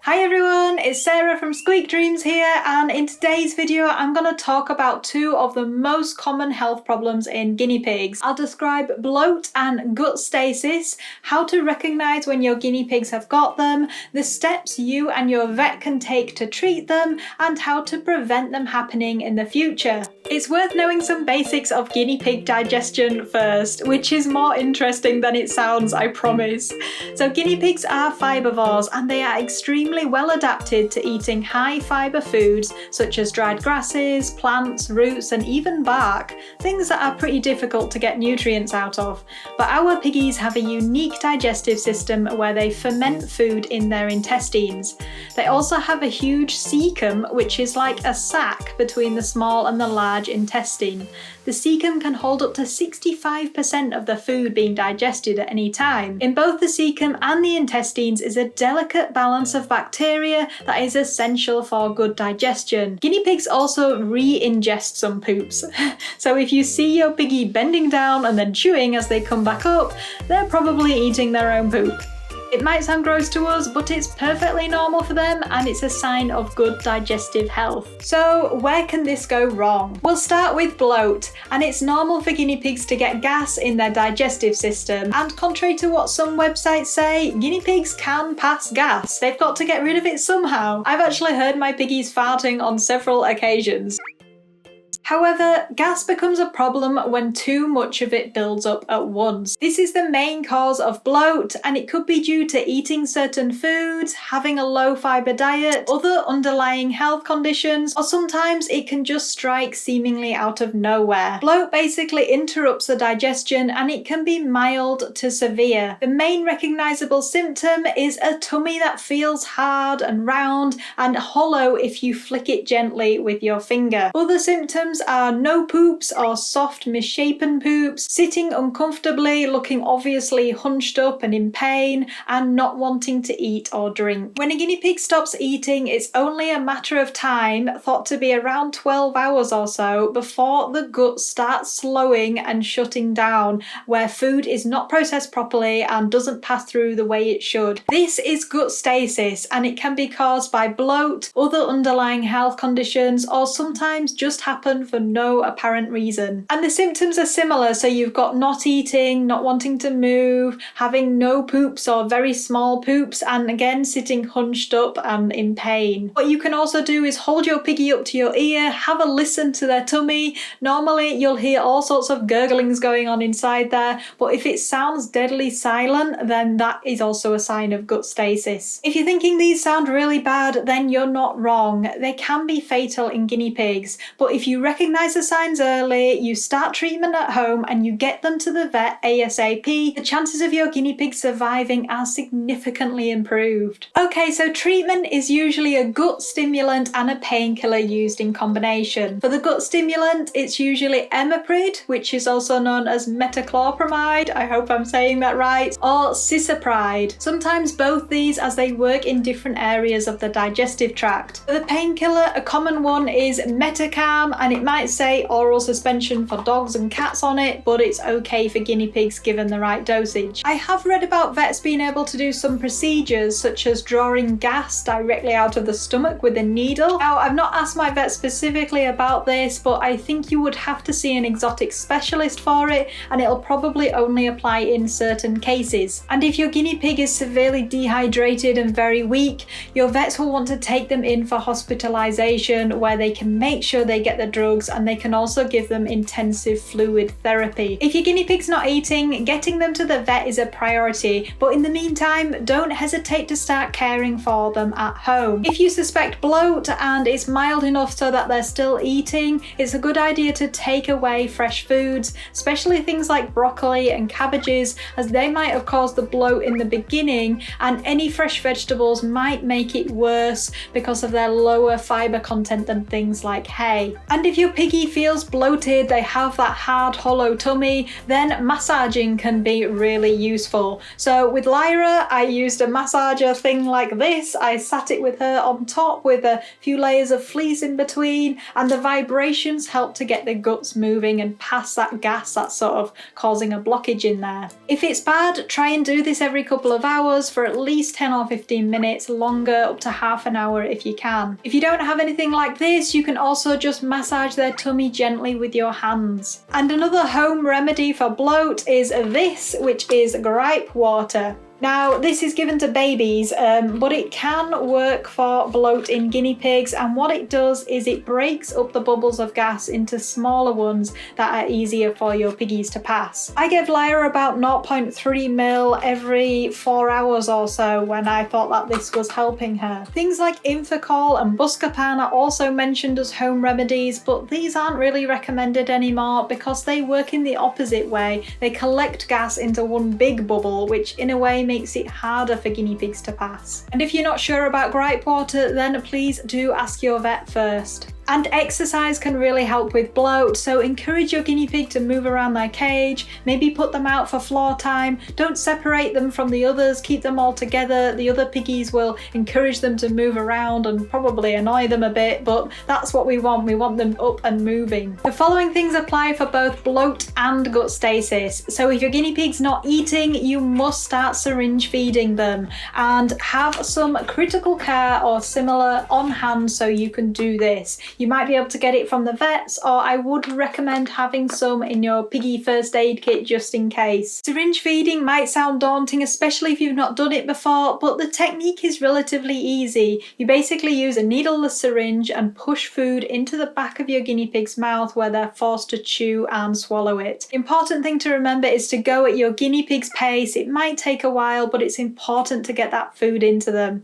Hi everyone, it's Sarah from Squeak Dreams here, and in today's video I'm going to talk about two of the most common health problems in guinea pigs. I'll describe bloat and gut stasis, how to recognise when your guinea pigs have got them, the steps you and your vet can take to treat them, and how to prevent them happening in the future. It's worth knowing some basics of guinea pig digestion first, which is more interesting than it sounds, I promise. So guinea pigs are fibrivores and they are extremely well adapted to eating high fibre foods such as dried grasses, plants, roots and even bark, things that are pretty difficult to get nutrients out of. But our piggies have a unique digestive system where they ferment food in their intestines. They also have a huge cecum, which is like a sac between the small and the large intestine. The cecum can hold up to 65% of the food being digested at any time. In both the cecum and the intestines is a delicate balance of bacteria that is essential for good digestion. Guinea pigs also re-ingest some poops. So if you see your piggy bending down and then chewing as they come back up, they're probably eating their own poop. It might sound gross to us, but it's perfectly normal for them and it's a sign of good digestive health. So where can this go wrong? We'll start with bloat, and it's normal for guinea pigs to get gas in their digestive system, and contrary to what some websites say, guinea pigs can pass gas. They've got to get rid of it somehow. I've actually heard my piggies farting on several occasions. However, gas becomes a problem when too much of it builds up at once. This is the main cause of bloat, and it could be due to eating certain foods, having a low fibre diet, other underlying health conditions, or sometimes it can just strike seemingly out of nowhere. Bloat basically interrupts the digestion and it can be mild to severe. The main recognisable symptom is a tummy that feels hard and round and hollow if you flick it gently with your finger. Other symptoms are no poops or soft misshapen poops, sitting uncomfortably, looking obviously hunched up and in pain, and not wanting to eat or drink. When a guinea pig stops eating, it's only a matter of time, thought to be around 12 hours or so, before the gut starts slowing and shutting down, where food is not processed properly and doesn't pass through the way it should. This is gut stasis, and it can be caused by bloat, other underlying health conditions, or sometimes just happen for no apparent reason. And the symptoms are similar, so you've got not eating, not wanting to move, having no poops or very small poops, and again sitting hunched up and in pain. What you can also do is hold your piggy up to your ear, have a listen to their tummy. Normally you'll hear all sorts of gurglings going on inside there, but if it sounds deadly silent, then that is also a sign of gut stasis. If you're thinking these sound really bad, then you're not wrong. They can be fatal in guinea pigs, but if you recognise the signs early, you start treatment at home and you get them to the vet ASAP, the chances of your guinea pig surviving are significantly improved. Okay, so treatment is usually a gut stimulant and a painkiller used in combination. For the gut stimulant, it's usually imiprid, which is also known as metoclopramide, I hope I'm saying that right, or cisapride. Sometimes both these, as they work in different areas of the digestive tract. For the painkiller, a common one is metacam, and it might say oral suspension for dogs and cats on it, but it's okay for guinea pigs given the right dosage. I have read about vets being able to do some procedures such as drawing gas directly out of the stomach with a needle. Now, I've not asked my vet specifically about this, but I think you would have to see an exotic specialist for it, and it'll probably only apply in certain cases. And if your guinea pig is severely dehydrated and very weak, your vets will want to take them in for hospitalization, where they can make sure they get the drugs, and they can also give them intensive fluid therapy. If your guinea pig's not eating, getting them to the vet is a priority, but in the meantime, don't hesitate to start caring for them at home. If you suspect bloat and it's mild enough so that they're still eating, it's a good idea to take away fresh foods, especially things like broccoli and cabbages, as they might have caused the bloat in the beginning, and any fresh vegetables might make it worse because of their lower fibre content than things like hay. And if if your piggy feels bloated, they have that hard, hollow tummy, then massaging can be really useful. So with Lyra, I used a massager thing like this. I sat it with her on top with a few layers of fleece in between, and the vibrations help to get the guts moving and pass that gas that's sort of causing a blockage in there. If it's bad, try and do this every couple of hours for at least 10 or 15 minutes, longer up to half an hour if you can. If you don't have anything like this, you can also just massage their tummy gently with your hands. And another home remedy for bloat is this, which is gripe water. Now, this is given to babies, but it can work for bloat in guinea pigs, and what it does is it breaks up the bubbles of gas into smaller ones that are easier for your piggies to pass. I gave Lyra about 0.3 ml every 4 hours or so when I thought that this was helping her. Things like Infocol and Buscopan are also mentioned as home remedies, but these aren't really recommended anymore because they work in the opposite way. They collect gas into one big bubble, which in a way makes it harder for guinea pigs to pass. And if you're not sure about gripe water, then please do ask your vet first. And exercise can really help with bloat, so encourage your guinea pig to move around their cage, maybe put them out for floor time. Don't separate them from the others, keep them all together. The other piggies will encourage them to move around and probably annoy them a bit, but that's what we want them up and moving. The following things apply for both bloat and gut stasis. So if your guinea pig's not eating, you must start syringe feeding them and have some critical care or similar on hand so you can do this. You might be able to get it from the vets, or I would recommend having some in your piggy first aid kit just in case. Syringe feeding might sound daunting, especially if you've not done it before, but the technique is relatively easy. You basically use a needleless syringe and push food into the back of your guinea pig's mouth where they're forced to chew and swallow it. Important thing to remember is to go at your guinea pig's pace. It might take a while, but it's important to get that food into them.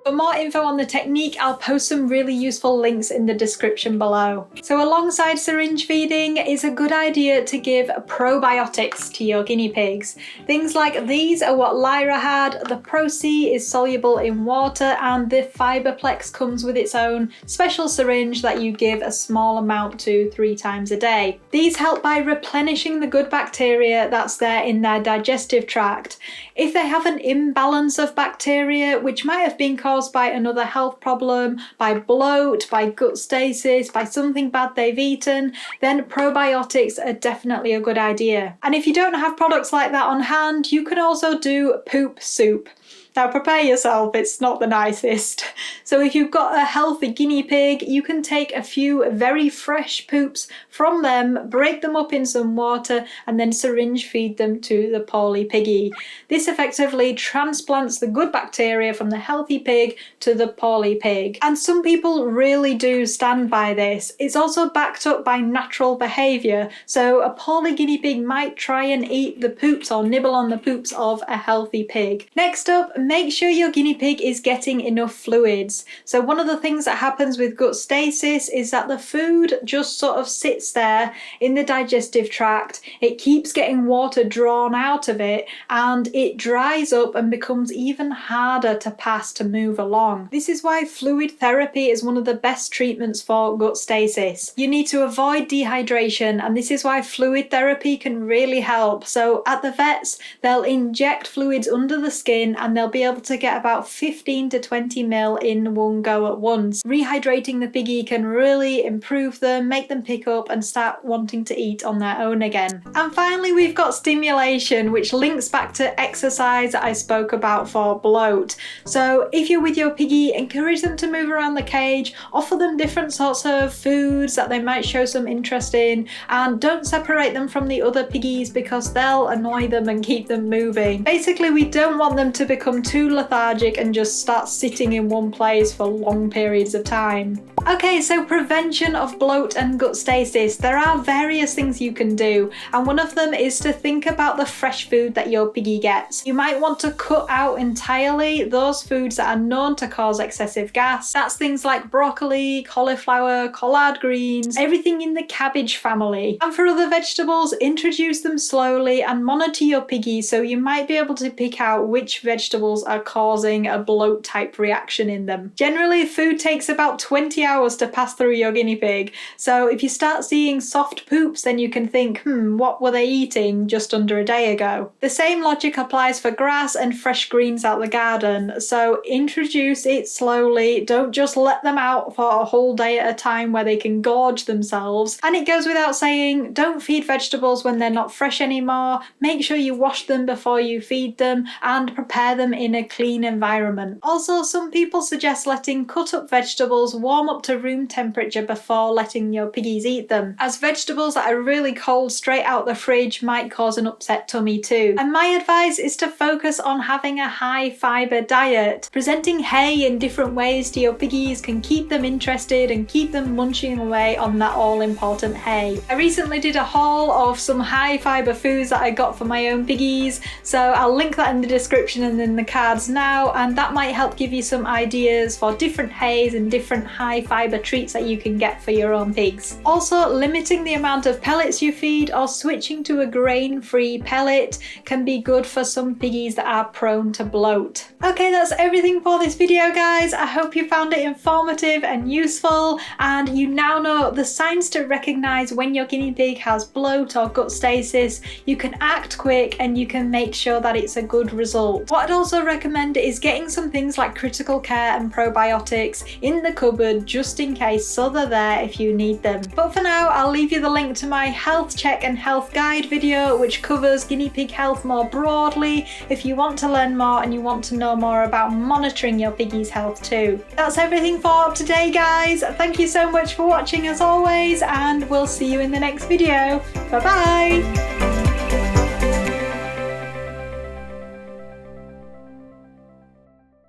For more info on the technique, I'll post some really useful links in the description below. So alongside syringe feeding, it's a good idea to give probiotics to your guinea pigs. Things like these are what Lyra had. The Pro-C is soluble in water, and the Fiberplex comes with its own special syringe that you give a small amount to 3 times a day. These help by replenishing the good bacteria that's there in their digestive tract. If they have an imbalance of bacteria, which might have been caused by another health problem, by bloat, by gut stasis, by something bad they've eaten, then probiotics are definitely a good idea. And if you don't have products like that on hand, you can also do poop soup. Now prepare yourself, it's not the nicest. So if you've got a healthy guinea pig, you can take a few very fresh poops from them, break them up in some water, and then syringe feed them to the poorly piggy. This effectively transplants the good bacteria from the healthy pig to the poorly pig. And some people really do stand by this. It's also backed up by natural behaviour. So a poorly guinea pig might try and eat the poops or nibble on the poops of a healthy pig. Next up, make sure your guinea pig is getting enough fluids. So one of the things that happens with gut stasis is that the food just sort of sits there in the digestive tract. It keeps getting water drawn out of it, and it dries up and becomes even harder to pass, to move along. This is why fluid therapy is one of the best treatments for gut stasis. You need to avoid dehydration, and this is why fluid therapy can really help. So at the vets, they'll inject fluids under the skin, and they'll be able to get about 15 to 20 ml in one go at once. Rehydrating the piggy can really improve them, make them pick up and start wanting to eat on their own again. And finally, we've got stimulation, which links back to exercise that I spoke about for bloat. So if you're with your piggy, encourage them to move around the cage, offer them different sorts of foods that they might show some interest in, and don't separate them from the other piggies because they'll annoy them and keep them moving. Basically, we don't want them to become become too lethargic and just start sitting in one place for long periods of time. Okay, so prevention of bloat and gut stasis. There are various things you can do, and one of them is to think about the fresh food that your piggy gets. You might want to cut out entirely those foods that are known to cause excessive gas. That's things like broccoli, cauliflower, collard greens, everything in the cabbage family. And for other vegetables, introduce them slowly and monitor your piggy so you might be able to pick out which vegetables are causing a bloat type reaction in them. Generally, food takes about 20 hours to pass through your guinea pig, so if you start seeing soft poops, then you can think, what were they eating just under a day ago? The same logic applies for grass and fresh greens out the garden, so introduce it slowly. Don't just let them out for a whole day at a time where they can gorge themselves. And it goes without saying, don't feed vegetables when they're not fresh anymore. Make sure you wash them before you feed them and prepare them in a clean environment. Also, some people suggest letting cut up vegetables warm up to room temperature before letting your piggies eat them, as vegetables that are really cold straight out the fridge might cause an upset tummy too. And my advice is to focus on having a high fibre diet. Presenting hay in different ways to your piggies can keep them interested and keep them munching away on that all-important hay. I recently did a haul of some high fibre foods that I got for my own piggies, so I'll link that in the description and in the cards now, and that might help give you some ideas for different hays and different high fibre treats that you can get for your own pigs. Also, limiting the amount of pellets you feed or switching to a grain-free pellet can be good for some piggies that are prone to bloat. Okay, that's everything for this video, guys. I hope you found it informative and useful, and you now know the signs to recognize when your guinea pig has bloat or gut stasis. You can act quick and you can make sure that it's a good result. What I'd also recommend is getting some things like critical care and probiotics in the cupboard just in case, so they're there if you need them. But for now, I'll leave you the link to my health check and health guide video, which covers guinea pig health more broadly if you want to learn more and you want to know more about monitoring your piggy's health too. That's everything for today, guys. Thank you so much for watching as always, and we'll see you in the next video. Bye bye!